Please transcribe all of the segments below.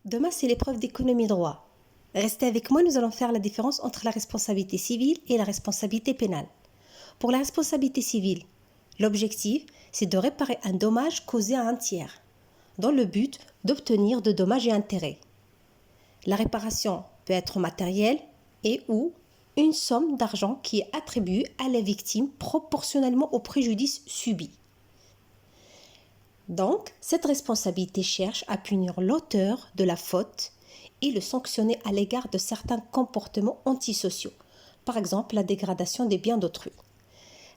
Demain, c'est l'épreuve d'économie droit. Restez avec moi, nous allons faire la différence entre la responsabilité civile et la responsabilité pénale. Pour la responsabilité civile, l'objectif, c'est de réparer un dommage causé à un tiers, dans le but d'obtenir de dommages et intérêts. La réparation peut être matérielle et ou une somme d'argent qui est attribuée à la victime proportionnellement au préjudice subi. Donc, cette responsabilité cherche à punir l'auteur de la faute et le sanctionner à l'égard de certains comportements antisociaux, par exemple la dégradation des biens d'autrui.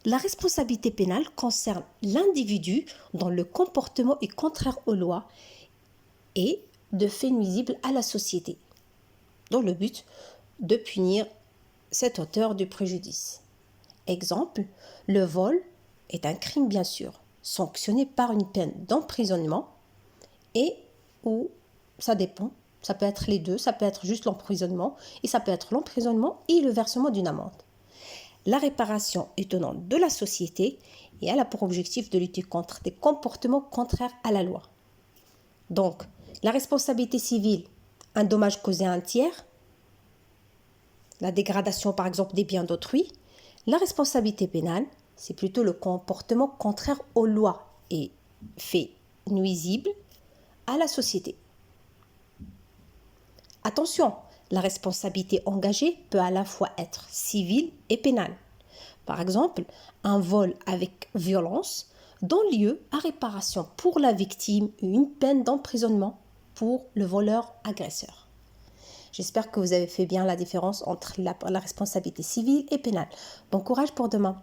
La responsabilité pénale concerne l'individu dont le comportement est contraire aux lois et de faits nuisibles à la société, dans le but de punir cet auteur du préjudice. Exemple, le vol est un crime bien sûr, sanctionné par une peine d'emprisonnement et ou ça dépend, ça peut être les deux, ça peut être juste l'emprisonnement et ça peut être l'emprisonnement et le versement d'une amende. La réparation est au nom de la société et elle a pour objectif de lutter contre des comportements contraires à la loi. Donc, la responsabilité civile, un dommage causé à un tiers, la dégradation par exemple des biens d'autrui. La responsabilité pénale, c'est plutôt le comportement contraire aux lois et fait nuisible à la société. Attention, la responsabilité engagée peut à la fois être civile et pénale. Par exemple, un vol avec violence donne lieu à réparation pour la victime et une peine d'emprisonnement pour le voleur agresseur. J'espère que vous avez fait bien la différence entre la responsabilité civile et pénale. Bon courage pour demain.